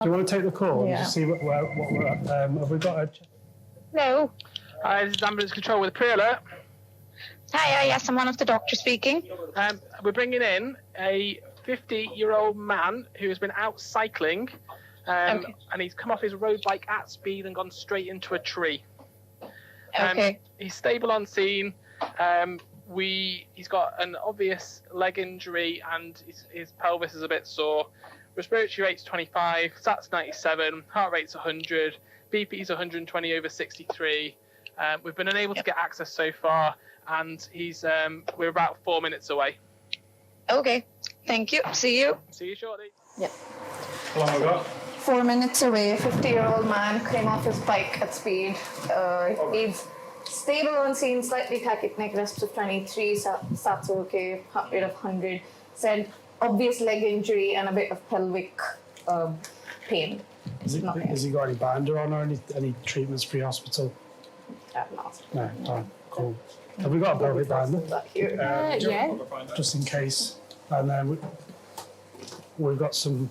Do you want to take the call and just see what we're at? Have we got a... Hello. Hi, this is ambulance control with a pre-alert. Hi, yes, I'm one of the doctors speaking. We're bringing in a 50-year-old man who has been out cycling, and he's come off his road bike at speed and gone straight into a tree. Okay. He's stable on scene. He's got an obvious leg injury and his pelvis is a bit sore. Respiratory rate's 25, SAT's 97, heart rate's 100, BP's 120 over 63. We've been unable to get access so far, and we're about 4 minutes away. Okay. Thank you. See you. See you shortly. Yep. How long have we got? 4 minutes away. 50-year-old man came off his bike at speed. He's stable on scene, slightly tachypneic, rests of 23, SAT's okay, heart rate of 100. Said obvious leg injury and a bit of pelvic pain. Has he got any binder on or any treatments pre-hospital? No, fine, cool. Have we got a pelvic binder? Yeah. Just in case. And then we've got some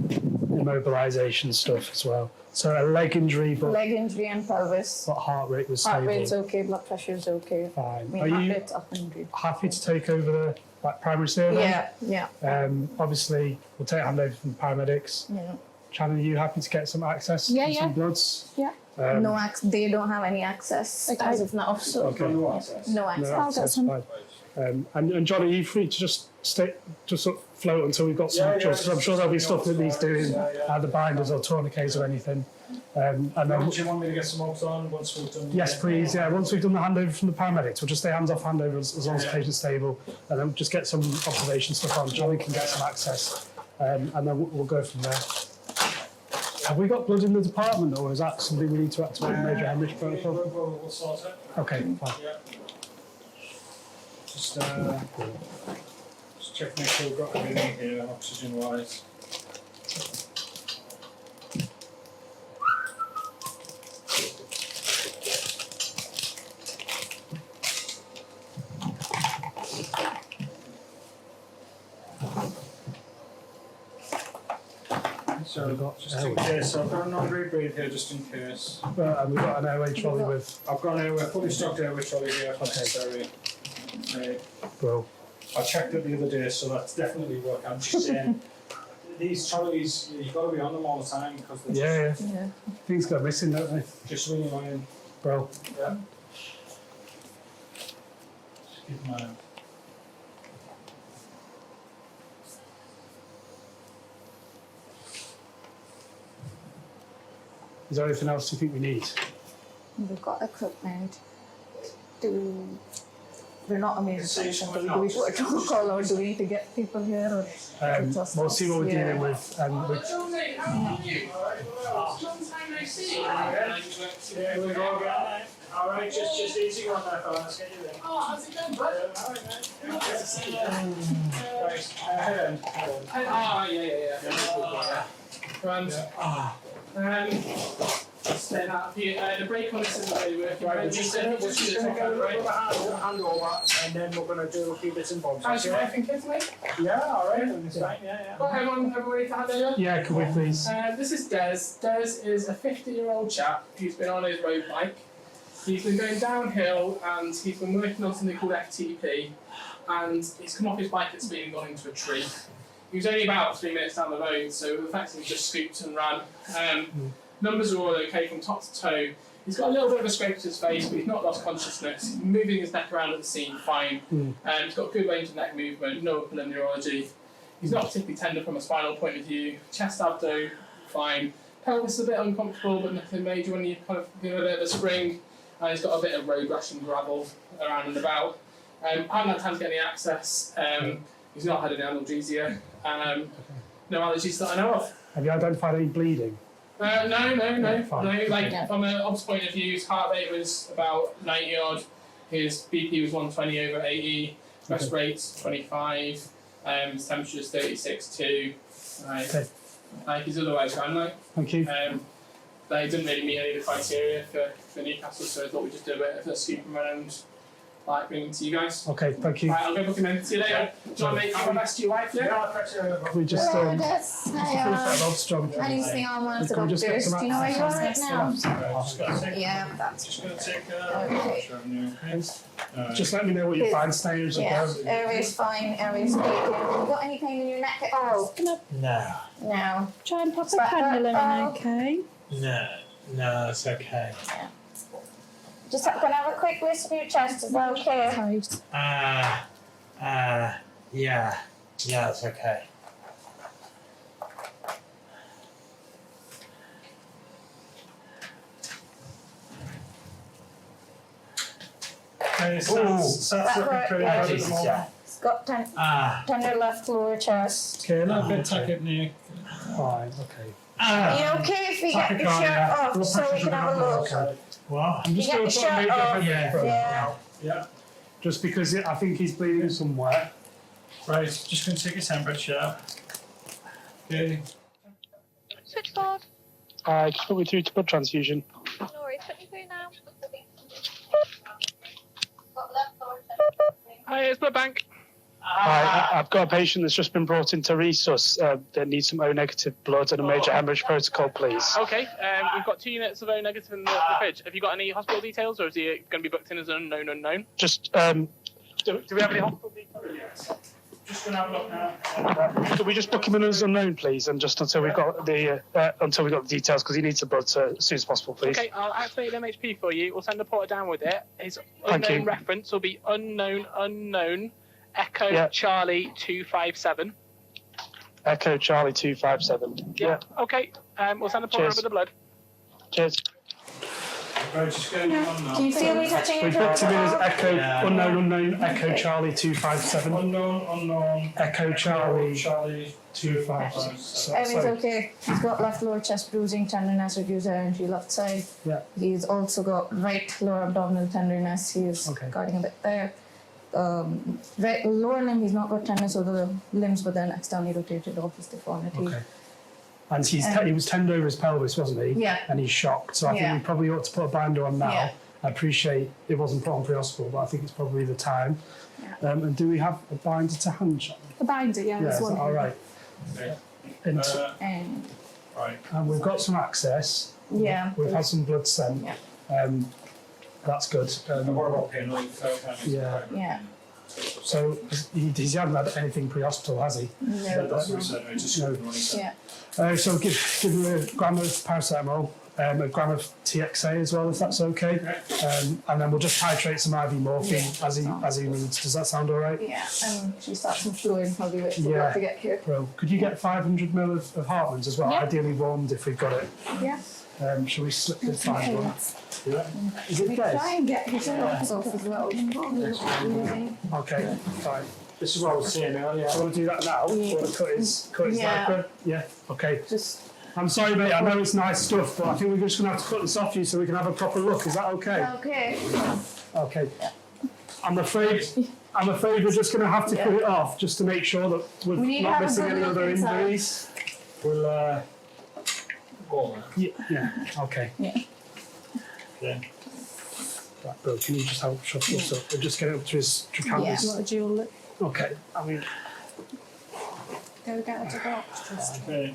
immobilisation stuff as well. So a leg injury, but Leg injury and pelvis. heart rate was stable. Heart rate's okay, blood pressure's okay. Fine. I mean, Are heart you rate's 100. happy to take over the primary survey? Yeah. Obviously, we'll take a handover from the paramedics. Yeah. Shannon, are you happy to get some access to some bloods? Yeah. They don't have any access as of now. So no access. No access, fine. And John, are you free to just sort of float until we've got some because I'm sure there'll be stuff that needs doing, the binders or tourniquets or anything. And then, do you want me to get some obs on once we've done? Yes, please. Yeah, once we've done the handover from the paramedics, we'll just stay hands off handover as long as the patient's stable, and then just get some observation stuff on. Johnny can get some access, and then we'll go from there. Have we got blood in the department, or is that something we need to activate the major hemorrhage protocol? We'll sort it. Okay, fine. Yeah. Just check, make sure we've got everything here, oxygen-wise. So We've got just in case, so I've got a non-rebreathe here just in case. And we've got an airway trolley with... I've got an airway, fully stocked airway trolley here if necessary. Well, I checked it the other day, so that's definitely working. I'm just saying, these trolleys, you've got to be on them all the time because they're yeah. Things go missing, don't they? just really annoying. Well, Yeah. Just keep an eye out. is there anything else you think we need? We've got equipment. We're not amazing section. Do we put a protocol or do we need to get people here? Or We'll see what we're dealing with. Yeah, we'll go again. All right, just easy on that, fellas. Get you in. Oh, how's it going, bud? All right, man. Good to see you. Right, head Stay out here. The brake on this isn't really working. Right, we're just going to go with a handover, and then we're going to do a few bits and bobs. How's your wife and kids, mate? Yeah, all right, that's fine, yeah. Everyone ready to hand over? Yeah, could we please? This is Des. Des is a 50-year-old chap who's been on his road bike. He's been going downhill and he's been working on something called FTP, and he's come off his bike at speed and gone into a tree. He was only about 3 minutes down the road, so effectively just scooped and ran. Numbers are all okay from top to toe. He's got a little bit of a scrape to his face, but he's not lost consciousness. He's moving his neck around at the scene fine. He's got good range of neck movement, no upper limb neurology. He's not particularly tender from a spinal point of view. Chest abdo, fine. Pelvis is a bit uncomfortable, but nothing major when you kind of give a bit of a spring. And he's got a bit of road rash and gravel around and about. I haven't had time to get any access. He's not had any analgesia. No allergies that I know of. Have you identified any bleeding? No. Fine. Like from an obs point of view, his heart rate was about 90 odd. His BP was 120 over 80. Rest rate's 25. His temperature is 36.2. Like he's otherwise fine. Thank you. They didn't really meet any of the criteria for Newcastle, so I thought we'd just do a bit of a scoop around Like, bring him to you guys. Okay, thank you. Right, I'll go book him in. See you later. Do you want to make our best to your wife, yeah? We just Hello, Des. Rob's job. My name's Leon, one of the Can we just get doctors. some Do you know where you are right access? now? Yeah, that's Just going to take okay. Just let me know what you find staying as you Yeah, go. airway's fine, airway's okay. You got any pain in your neck at all? No. No. Try and pop Is a that cannula in, better? okay? No, it's okay. Just gonna have a quick listen to your chest, is that okay? Close. Yeah. Yeah, it's okay. Okay, so that's That looking worked, pretty yeah. good at the moment. It's got tender left lower chest. Okay, a little bit tachypnea. Fine, okay. Are you okay if we get your shirt off so we can have a look? What? I'm just You going get to your put a shirt major off. head Yeah. Yeah. just because I think he's bleeding somewhere. Right, just going to take a temperature. Okay. Switchboard. Just put me through to blood transfusion. No worries, put me through now. Hi, it's Blood Bank. Hi, I've got a patient that's just been brought into resus that needs some O-negative blood and a major hemorrhage protocol, please. Okay, we've got 2 units of O negative in the fridge. Have you got any hospital details, or is he going to be booked in as an unknown? Just, do we have any hospital Yes. Just going to have a look now. Can we just book him in as unknown, please, and just until we've got the details, because he needs the blood as soon as possible, please. Okay, I'll activate the MHP for you. We'll send a porter down with it. His Thank unknown you. reference will be unknown Echo Yeah. Charlie 257. Echo Charlie 257. Yeah. Okay. We'll send a porter Cheers. with the blood. Cheers. Right, just going on now. Can you feel me touching your We booked him in as toes? Echo, Yeah. unknown, Echo Charlie 257. Unknown. Echo Charlie Charlie 257. Everything's okay. He's got left lower chest bruising, tenderness, reduced energy left side. Yeah. He's also got right lower abdominal tenderness. He's Okay. guarding a bit there. Right lower limb, he's not got tenderness, so the limbs were then externally rotated off his deformity. Okay. And he was turned over his pelvis, wasn't he? Yeah. And he's shocked. So I think Yeah. we probably ought to put a binder on now. Yeah. I appreciate it wasn't put on pre-hospital, but I think it's probably the time. Yeah. And do we have a binder to hand, Charlie? A binder, yeah, Yeah, there's is that one. all right? Okay. And, And Right. and we've got some access. yeah. We've had some blood sent. Yeah. That's good. And what about pain relief? Yeah. Yeah. So he hasn't had anything pre-hospital, has he? No. That's what we said, right? Just No. Yeah. So give him a gram of paracetamol, a gram of TXA as well, if that's okay. And then we'll just titrate some IV morphine as he needs. Does that sound all right? Yeah. She starts some fluid. I'll be waiting for Yeah. that to get here. Bro, could you get 500 ml of Hartman's as well? Yeah. Ideally warmed if we've got it. Yeah. Shall we slip the find one? Yeah. Is it We Des? try and get his socks off as well. Okay, fine. This is what I was saying earlier. Do you want to do that now? Do you want to cut his Yeah. diaper? Yeah. Okay. Just I'm sorry, mate. I know it's nice stuff, but I think we're just going to have to cut this off you so we can have a proper look. Is that okay? okay. Okay. I'm afraid we're just going to have to cut it off just to make sure that we're We need to not have a missing good any look other inside. injuries. We'll go on Yeah. Okay. Yeah. then. Right, bro. Can you just help shut this up and just get it up to his trochanterus? Not a dual lip. Okay. I mean, Go get it to box. Okay.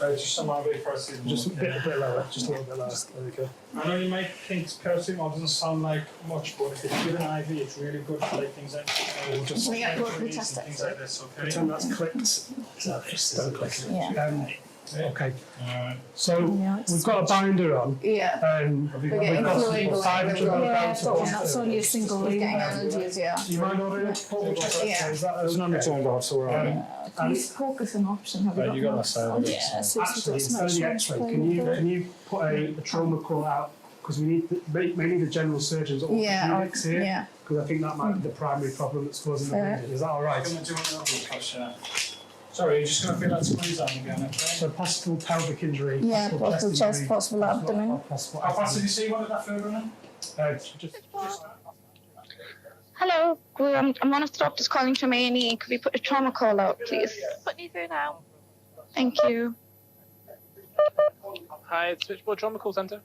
Right, just some IV paracetamol. just a bit lower. Just a little bit lower. There we go. I know you might think paracetamol doesn't sound like much, but if it's with an IV, it's really good for like things like We'll just We got both the things test like this. Okay. pretend that's clicked. So just don't click it. Yeah. Okay. Alright. So Yeah, it's we've got a binder on. Yeah. We've getting got fluid going 500 as well. Yeah, grams of that's water. only a single We're getting lead. allergies, yeah. Do you mind ordering a portable check? Yeah. Is that It's not okay? turned off, so we're on. And Coke is an option. Have Right, you got that? that side. Yeah, so it's actually, got instead of some the extra X-ray, flavour. can you put a trauma call out? Because we need mainly the general surgeons or Yeah. orthopedics here. Yeah. Because I think that might be the primary problem that's causing the Yeah. bleeding. Is that all right? I'm going to do another because, sorry, you're just going to feel that squeeze on again, okay? So possible pelvic injury. Yeah, possible chest, injury, possible abdomen. possible How fast did you see one of that further in? just Hello, I'm one of the doctors calling from A&E. Could we put a trauma call out, please? Putting you through now. Thank you. Hi, it's Switchboard Trauma Call Centre.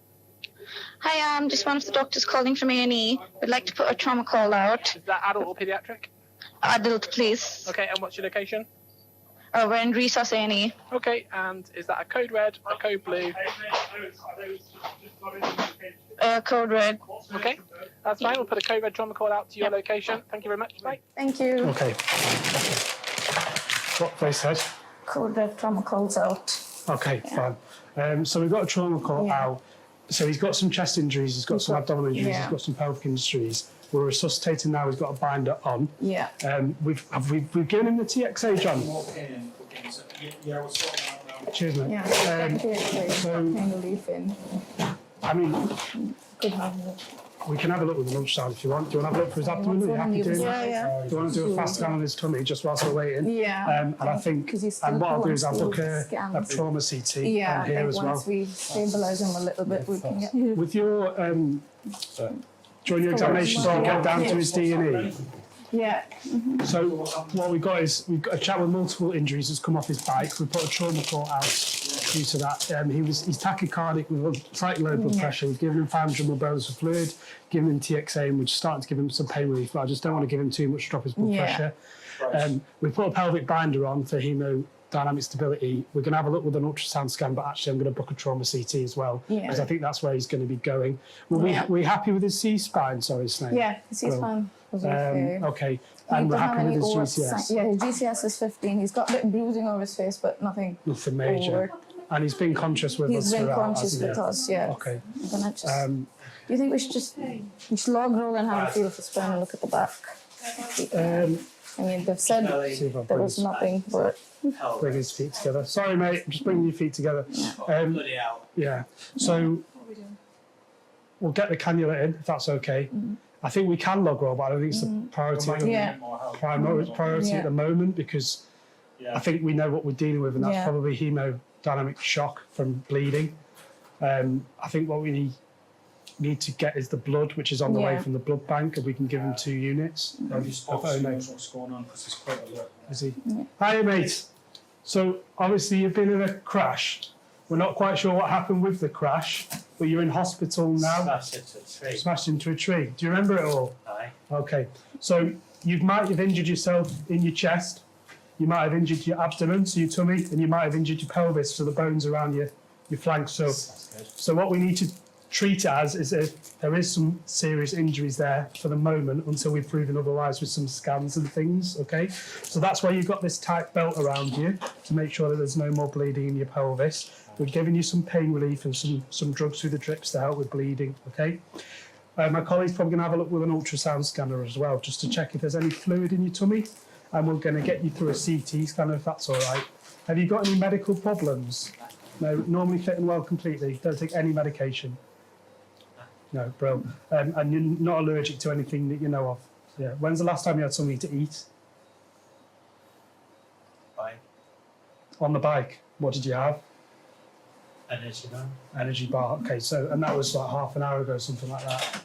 Hi, I'm just one of the doctors calling from A&E. We'd like to put a trauma call out. Is that adult or paediatric? Adult, please. Okay, and what's your location? We're in Resus A&E. Okay, and is that a code red, a code blue? Code red. Okay, that's fine. We'll put a code red trauma call out to your location. Thank you very much. Bye. Thank you. Okay. What they said? Code red trauma calls out. Okay, fine. So we've got a trauma call out. So he's got some chest injuries, he's got some abdominal injuries, he's got some pelvic injuries. We're resuscitating now, he's got a binder on. Yeah. We've given him the TXA, John. Yeah, we'll sort that out now. Cheers, mate. Yeah. So, Kind of leaf in. I mean, Could have it. we can have a look with the ultrasound if you want. Do you want to have a look for his abdomen? Are you happy doing that? Yeah. Do you want to do a fast scan on his tummy just whilst we're waiting? Yeah. And I think, 'Cause he's still and what I'll do is I'll pulling book a scans. trauma CT Yeah, I here think as well. once we stabilise him a little bit, we can get. With your, during your examination, so you get down to his D&E. Yeah. So what we've got is we've got a chap with multiple injuries that's come off his bike. We put a trauma call out due to that. He's tachycardic with slightly low blood pressure. We've given him 500 ml of fluid, given him TXA, and we're just starting to give him some pain relief. But I just don't want to give him too much to drop his blood pressure. We put a pelvic binder on for hemodynamic stability. We're going to have a look with an ultrasound scan, but actually I'm going to book a trauma CT as well because I think that's where he's going to be going. We happy with his C-spine? Sorry, Snake. Yeah, he's fine. Okay, and we're happy with his GCS. Yeah, his GCS is 15. He's got a bit of bruising over his face, but nothing major. over. And he's been conscious with us He's been throughout, conscious hasn't with he? us, yeah. Okay. I'm gonna just, do you think we should log roll and have a feel of his spine and look at the back? I mean, they've said there was nothing, but Bring his feet together. Sorry, mate, I'm just bringing your feet together. Bloody hell. Yeah, so we'll get the cannula in, if that's okay. I think we can log roll, but I don't think it's the priority, priority at the moment because I think we know what we're dealing with, and that's probably hemodynamic shock from bleeding. I think what we need to get is the blood, which is on the way from the blood bank, and we can give him 2 units. Just what's going on because he's quite alert. Is he? Hi, mate. So obviously you've been in a crash. We're not quite sure what happened with the crash, but you're in hospital now. Smashed into a tree. Smashed into a tree. Do you remember it all? Aye. Okay. So you might have injured yourself in your chest. You might have injured your abdomen, so your tummy, and you might have injured your pelvis, so the bones around your flanks. So what we need to treat it as is if there is some serious injuries there for the moment until we've proven otherwise with some scans and things, okay? So that's why you've got this tight belt around you to make sure that there's no more bleeding in your pelvis. We're giving you some pain relief and some drugs through the drips to help with bleeding, okay? My colleague's probably going to have a look with an ultrasound scanner as well, just to check if there's any fluid in your tummy. And we're going to get you through a CT scanner if that's all right. Have you got any medical problems? No, normally fit and well completely. Don't take any medication. No, bro. And you're not allergic to anything that you know of. Yeah. When's the last time you had something to eat? Bike. On the bike. What did you have? Energy bar. Energy bar. Okay, so and that was like half an hour ago, something like that.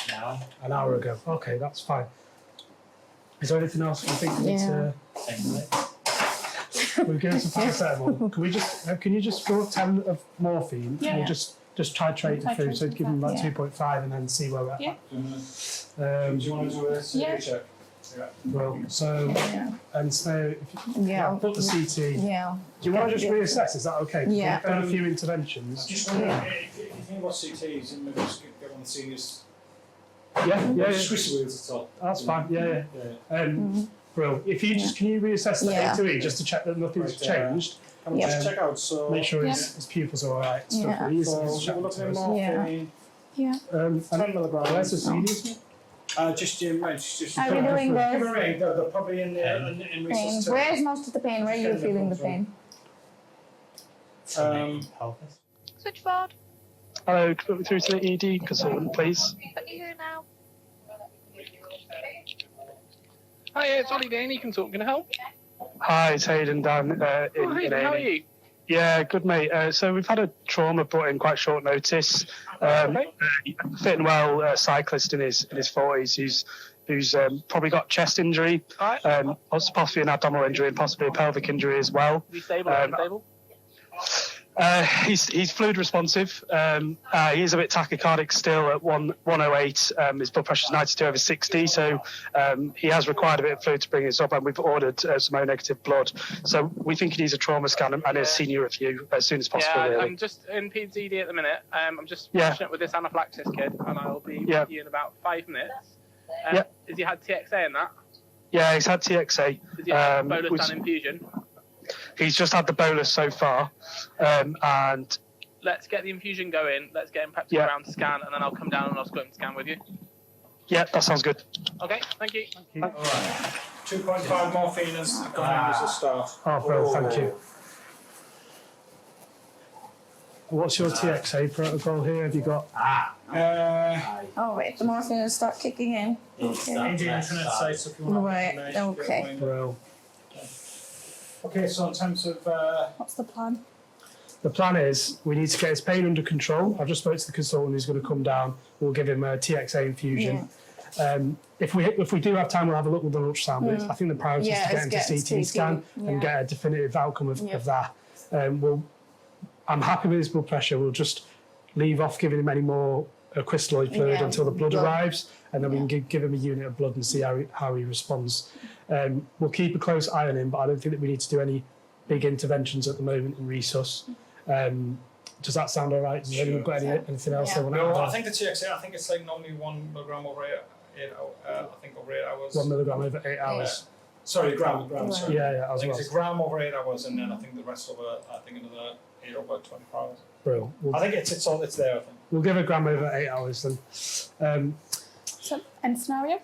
Now. An hour ago. Okay, that's fine. Is there anything else you think we need to? We've given some paracetamol. Can you just fill 10 of morphine? Yeah. We'll just titrate it through. So give them like 2.5 and then see where we're at. Yeah. Do you want to do a CT check? Well, so and so if you put the CT. yeah. Do you want to just reassess? Is that okay? Yeah. We've done a few interventions. Just wondering, if you think about CTs, and maybe just get one of the seniors. Yeah. Swiss wheels at all. That's fine. Yeah. Bro, if you just can you reassess the A to E just to check that nothing's changed? Can we just check out? So Make sure his pupils are all right. Yeah. So we're looking at morphine. Yeah. 10 milligrams. Where's the seniors? Just your mates. Just How are we doing, give guys? a ring. They're probably in Pain. resuscitation. Where's most of the pain? Where are you feeling the pain? Pelvis. Switchboard. Hello, put me through to the ED consultant, please. Put you here now. Hi, it's Ollie Danny. You can talk. Can I help? Hi, it's Hayden down in Hayden, how are you? Yeah, good mate. So we've had a trauma put in quite short notice. Fit and well cyclist in his 40s who's probably got chest injury, possibly an abdominal injury and possibly a pelvic injury as well. Are you stable? He's fluid responsive. He is a bit tachycardic still at 108. His blood pressure is 92/60, so he has required a bit of fluid to bring us up, and we've ordered some O-negative blood. So we think he needs a trauma scan and a senior review as soon as possible. Yeah, really. I'm just in PEDS ED at the minute. I'm just finishing up with this anaphylaxis kid, and I'll be with you in about 5 minutes. Has he had TXA in that? Yeah, he's had TXA. Does he have bolus and infusion? He's just had the bolus so far, and let's get the infusion going. Let's get him prepped to go around to scan, and then I'll come down and I'll go and scan with you. Yeah, that sounds good. Okay, thank you. All right. 2.5 morphine has gone in as a start. Oh, bro, thank you. What's your TXA protocol here? Have you got? Oh wait, the morphine will start kicking in. Okay. In the internet sites if you want Right, okay. Bro. Okay, so in terms of What's the plan? The plan is we need to get his pain under control. I've just spoke to the consultant who's going to come down. We'll give him a TXA infusion. If we do have time, we'll have a look with the ultrasound. But I think the priority is to get him to CT scan and get a definitive outcome of that. I'm happy with his blood pressure. We'll just leave off giving him any more crystalloid fluid until the blood arrives, and then we can give him a unit of blood and see how he responds. We'll keep a close eye on him, but I don't think that we need to do any big interventions at the moment in resus. Does that sound all right? Has anyone got anything else they want to add? I think the TXA, I think it's like normally 1 milligram over 8 hours. 1 milligram over 8 hours. Sorry, gram. Sorry. Yeah, I think it's a gram over 8 hours, and then I think the rest over, another 8 over 24 hours. Bro, I think it's there. I think we'll give a gram over 8 hours then. So, end scenario?